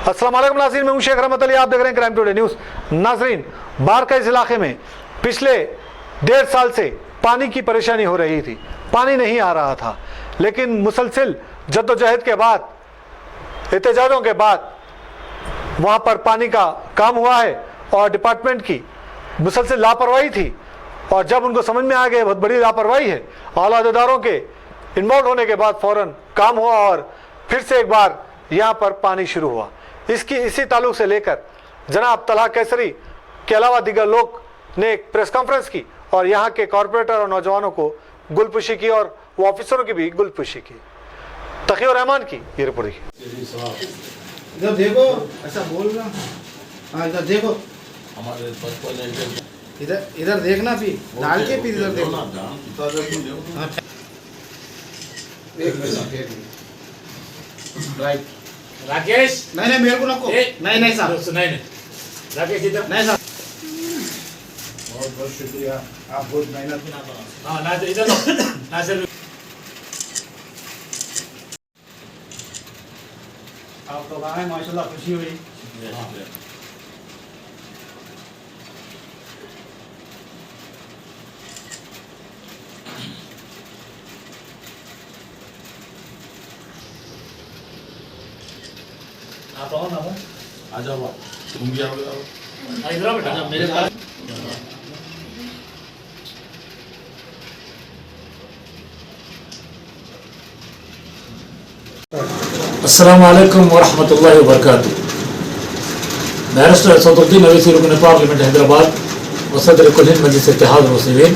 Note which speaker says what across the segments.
Speaker 1: अस्सलाम वालेकुम नाज़रीन, मैं हूं शेख रहमत अली, आप देख रहे हैं क्राइम टुडे न्यूज़। नाज़रीन, बाढ़ के इस इलाके में पिछले 1.5 साल से पानी की परेशानी हो रही थी, पानी नहीं आ रहा था, लेकिन मुसलसिल जद्दोजहद के बाद, एहतजाजों के बाद वहाँ पर पानी का काम हुआ है और डिपार्टमेंट की मुसलसिल लापरवाही थी। और जब उनको समझ में आ गया बहुत बड़ी लापरवाही है, आला अहदेदारों के इन्वॉल्व होने के बाद फ़ौरन काम हुआ और फिर से एक बार यहाँ पर पानी शुरू हुआ। इसी ताल्लुक से लेकर जनाब तलहा कैसरी के अलावा दीगर लोग ने एक प्रेस कॉन्फ्रेंस की और यहाँ के कॉरपोरेटर और नौजवानों को गुलपुशी की और वो ऑफिसरों की भी गुलपुशी की। तकीउर रहमान की ये रिपोर्ट देखिए।
Speaker 2: इधर देखो, ऐसा बोल रहा। हाँ इधर देखो,
Speaker 3: हमारे 55
Speaker 2: इधर देखना, फिर डाल के फिर इधर देखो। राइट
Speaker 4: राकेश,
Speaker 2: नहीं मेरे को नको, नहीं साहब,
Speaker 4: नहीं राकेश इधर
Speaker 2: नहीं साहब। बहुत बहुत शुक्रिया, आप बहुत मेहनत।
Speaker 4: हाँ ना इधर ना सर,
Speaker 2: आप तो आए माशाल्लाह, खुशी हुई।
Speaker 4: आप आओ ना,
Speaker 3: आ जाओ, तुम भी आओ।
Speaker 4: इधर आओ बेटा, मेरे पास। अस्सलाम वालेकुम वरहमतुल्लाहि वबरकातुहू। बैरिस्टर सदरुद्दीन अवैसी, रुकन पार्लियामेंट हैदराबाद व सदर कुल हिंद मजलिस इत्तेहाद मुस्लिमीन,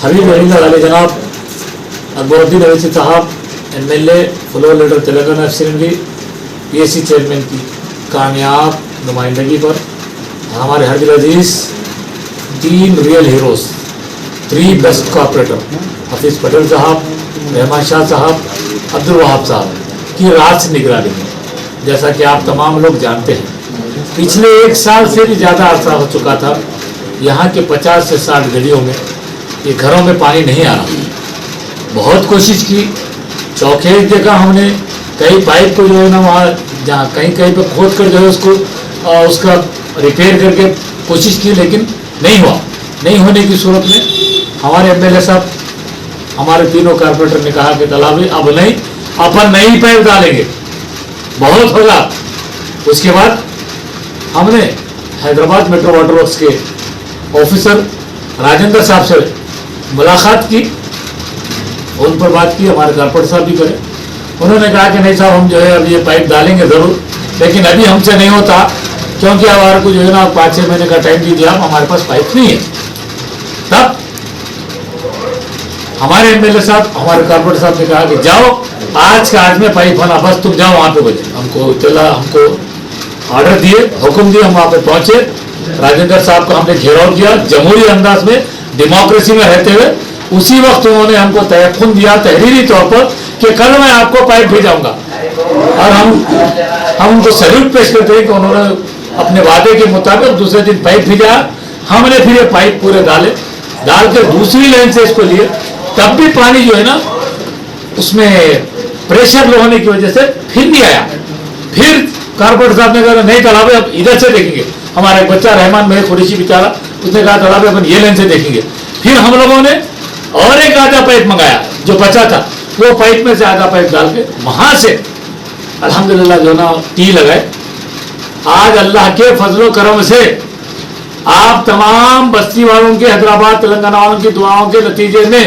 Speaker 4: हबीब अली जनाब अकबरुद्दीन अवैसी साहब, MLA, floor leader Telangana assembly, PSC chairman की कामयाब नुमाइंदगी पर हमारे हरदिल अजीज 3 real heroes, 3 best corporator Hafeez Patel साहब, रहमान शाह साहब, अब्दुल वहाब साहब की रात से निगरानी में, जैसा कि आप तमाम लोग जानते हैं, पिछले 1 साल से भी ज़्यादा अर्सा हो चुका था। यहाँ के 50 से 60 गलियों में, ये घरों में पानी नहीं आ रहा। बहुत कोशिश की, चौके एक जगह हमने कई पाइप को जो है ना वहाँ जहाँ कहीं कहीं पे खोद कर जो है उसका रिपेयर करके कोशिश की, लेकिन नहीं हुआ। नहीं होने की सूरत में हमारे MLA साहब, हमारे तीनों कॉर्पोरेटर ने कहा कि तालाबी अब नहीं, अपन नई पाइप डालेंगे, बहुत होगा। उसके बाद हमने हैदराबाद मेट्रो वाटर वर्क्स के ऑफिसर राजेंद्र साहब से मुलाकात की, उन पर बात की, हमारे कॉर्पोरेटर साहब भी करे। उन्होंने कहा कि नहीं साहब, हम जो है अब ये पाइप डालेंगे ज़रूर, लेकिन अभी हमसे नहीं होता, क्योंकि हमारे को जो है ना 5-6 महीने का टाइम दीजिए आप, हमारे पास पाइप नहीं है। तब हमारे MLA साहब, हमारे कॉर्पोरेटर साहब ने कहा कि जाओ, आज का आज में पाइप होना, बस तुम जाओ वहाँ पे बजे। हमको ऑर्डर दिए, हुक्म दिए, हम वहाँ पे पहुँचे। राजेंद्र साहब को हमने घेराव किया, जमहूरी अंदाज में, डेमोक्रेसी में रहते हुए। उसी वक्त उन्होंने हमको तयफ़ुन दिया तहरीरी तौर पर कि कल मैं आपको पाइप भेजाऊंगा, और हम उनको सैल्यूट पेश करते हैं कि उन्होंने अपने वादे के मुताबिक दूसरे दिन पाइप भेजा। हमने फिर ये पाइप पूरे डाल के दूसरी लाइन से इसको लिए, तब भी पानी जो है ना उसमें प्रेशर लो होने की वजह से फिर नहीं आया। फिर कॉर्पोरेटर साहब ने कहा नहीं तालाब, अब इधर से देखेंगे। हमारा एक बच्चा रहमान भाई कुरैशी बेचारा, उसने कहा तालाब अपन ये लाइन से देखेंगे। फिर हम लोगों ने और एक आधा पाइप मंगाया जो बचा था, वो पाइप में से आधा पाइप डाल के वहां से अल्हम्दुलिल्लाह जो ना टी लगाए। आज अल्लाह के फजलो करम से आप तमाम बस्ती वालों के, हैदराबाद तेलंगाना वालों की दुआओं के नतीजे में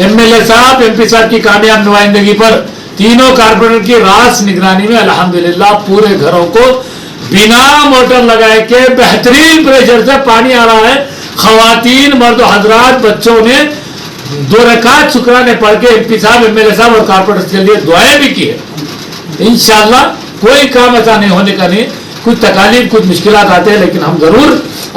Speaker 4: MLA साहब, MP साहब की कामयाब नुमाइंदगी पर तीनों कारपोरेटर की रास निगरानी में अल्हम्दुलिल्लाह पूरे घरों को बिना मोटर लगाए के बेहतरीन प्रेशर से पानी आ रहा है। खवातीन, मर्द, हजरात, बच्चों ने 2 रकात शुक्राने पढ़ के MP साहब, MLA साहब और कॉर्पोरेटर्स के लिए दुआएं भी की है। इंशाअल्लाह कोई काम ऐसा नहीं होने का नहीं। कुछ तकालीफ, कुछ मुश्किलात आते हैं, लेकिन हम जरूर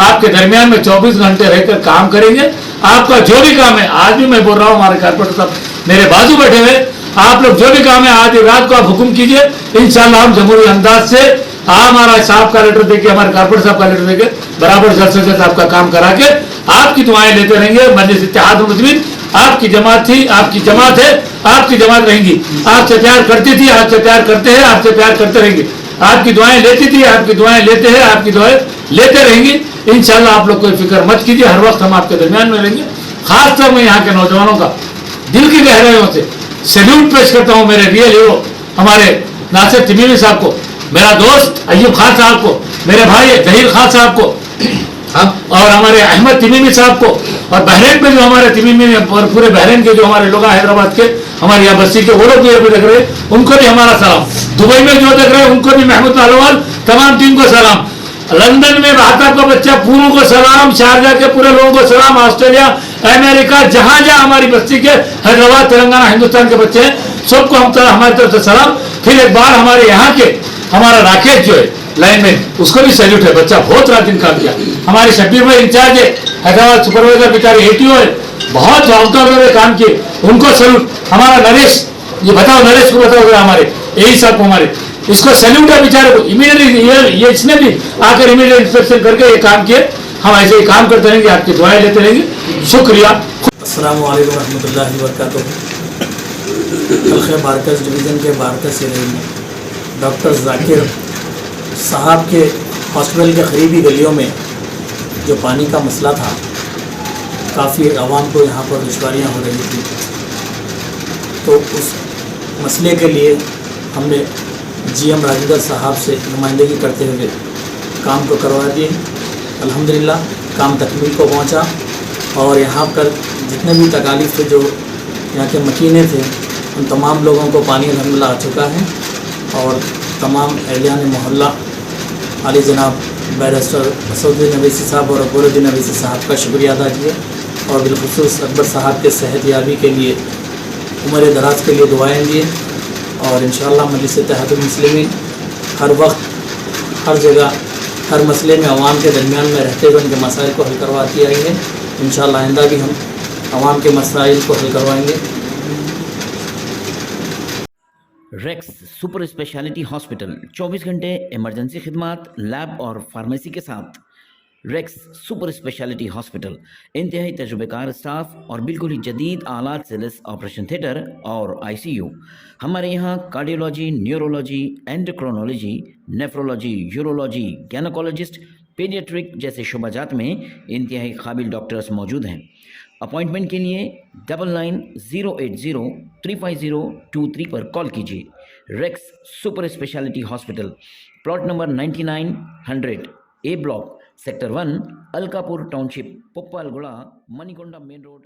Speaker 4: आपके दरमियान में 24 घंटे रहकर काम करेंगे। आपका जो भी काम है, आज भी मैं बोल रहा हूँ, हमारे कॉर्पोरेटर साहब मेरे बाजू बैठे हुए, आप लोग जो भी काम है आज रात को आप हुक्म कीजिए। इंशाअल्लाह हम जमहूरी अंदाज से हमारा साहब का लेटर देके, हमारे कॉर्पोरेटर साहब का लेटर देके बराबर जल्द से जल्द आपका काम करा के आपकी दुआएं लेते रहेंगे। मजलिस इत्तेहाद मुस्लिमीन आपकी जमात थी, आपकी जमात है, आपकी जमात रहेंगी। आपसे प्यार करती थी, आपसे प्यार करते हैं, आपसे प्यार करते रहेंगे। आपकी दुआएं लेती थी, आपकी दुआएं लेते हैं, आपकी दुआएं लेते रहेंगे इंशाल्लाह। आप लोग कोई फिक्र मत कीजिए, हर वक्त हम आपके दरमियान में रहेंगे। खासतौर में यहाँ के नौजवानों का दिल की गहराइयों से सैल्यूट पेश करता हूँ मेरे रियल हीरो हमारे नासिर तमीमी साहब को, मेरा दोस्त अय्यूब खान साहब को, मेरे भाई जहीर खान साहब को, और हमारे अहमद तमीमी साहब को, और बहरीन में जो हमारे तमीमी और पूरे बहरीन के जो हमारे लोग हैदराबाद के हमारे यहाँ बस्ती के वो लोग भी अभी देख रहे हैं, उनको भी हमारा सलाम। दुबई में जो देख रहे हैं उनको भी महमूद मालवाल, तमाम टीम को सलाम। लंदन में बहता का बच्चा पूरों को सलाम, शारजा के पूरे लोगों को सलाम, ऑस्ट्रेलिया, अमेरिका, जहां जहां हमारी बस्ती के हैदराबाद, तेलंगाना, हिंदुस्तान के बच्चे हैं, सबको हमारी तरफ से सलाम। फिर एक बार हमारे यहाँ के हमारा राकेश जो है लाइनमैन, उसको भी सैल्यूट है, बच्चा बहुत रात दिन काम किया। हमारे शब्बीर भाई इंचार्ज है, हैदराबाद सुपरवाइजर बेचारे एटीओ है, बहुत जवाबदार काम किए, उनको सैल्यूट। हमारा नरेश, ये बताओ नरेश को बताओ हमारे यही सब हमारे, इसको सैल्यूट है बेचारे को। इमीडिएटली ये इसने भी आकर इमीडिएट इंस्पेक्शन करके ये काम किए। हम ऐसे ही काम करते रहेंगे, आपकी दुआएं लेते रहेंगे। शुक्रिया।
Speaker 5: अस्सलामु अलैकुम रहमतुल्लाहि व बरकातुहू। हल्के बारकस डिवीज़न के बारकस एरिया में डॉक्टर जाकिर साहब के हॉस्पिटल के करीबी गलियों में जो पानी का मसला था, काफ़ी आवाम को यहाँ पर दुश्वारियाँ हो रही थी, तो उस मसले के लिए हमने जीएम राजेंद्र साहब से नुमाइंदगी करते हुए काम को करवा दिए। अल्हम्दुलिल्लाह काम तकमील को पहुँचा और यहाँ पर जितने भी तकालीफ थे, जो यहाँ के मकीने थे, उन तमाम लोगों को पानी अल्हम्दुलिल्लाह आ चुका है। और तमाम एहलियान मोहल्ला अली जनाब बैरिस्टर असदुद्दीन अवैसी साहब और अकबरुद्दीन अवैसी साहब का शुक्रिया अदा किया, और बिलखुसूस अकबर साहब के सेहत याबी के लिए, उम्र दराज के लिए दुआएं दिए। और इंशाअल्लाह मजलिस इत्तेहादुल मुस्लिमीन हर वक्त हर जगह हर मसले में अवाम के दरमियान में रहते हुए उनके मसाइल को हल करवाती आई है। इंशाअल्लाह आइंदा भी हम अवाम के मसाइल को हल करवाएंगे।
Speaker 6: रेक्स सुपर स्पेशलिटी हॉस्पिटल 24 घंटे इमरजेंसी खिदमात, लैब और फार्मेसी के साथ। रेक्स सुपर स्पेशलिटी हॉस्पिटल, इंतहाई तजुर्बेकार स्टाफ और बिल्कुल ही जदीद आलात से लैस ऑपरेशन थिएटर और आईसीयू। हमारे यहाँ cardiology, neurology, endocrinology, nephrology, urology, gynaecologist, paediatric जैसे शुबाजात में इंतहाई काबिल डॉक्टर्स मौजूद हैं। अपॉइंटमेंट के लिए 9908035023 पर कॉल कीजिए। Rex super speciality hospital, plot number 9900 A block, sector 1, Alkapur township, Puppalaguda, Manikonda main road.